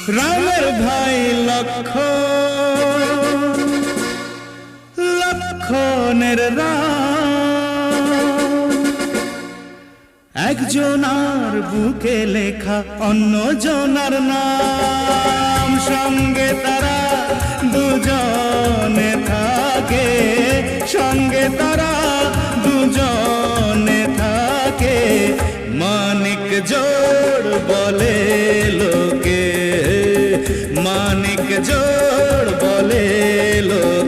রামের ভাই লক্ষণের রাম, একজনার বুকে লেখা অন্যজনার নাম। সঙ্গে তারা দুজনে থাকে, সঙ্গে তারা দুজনে থাকে। মানিক জোড় বলে লোকে, মানিক জোড় বলে লোকে।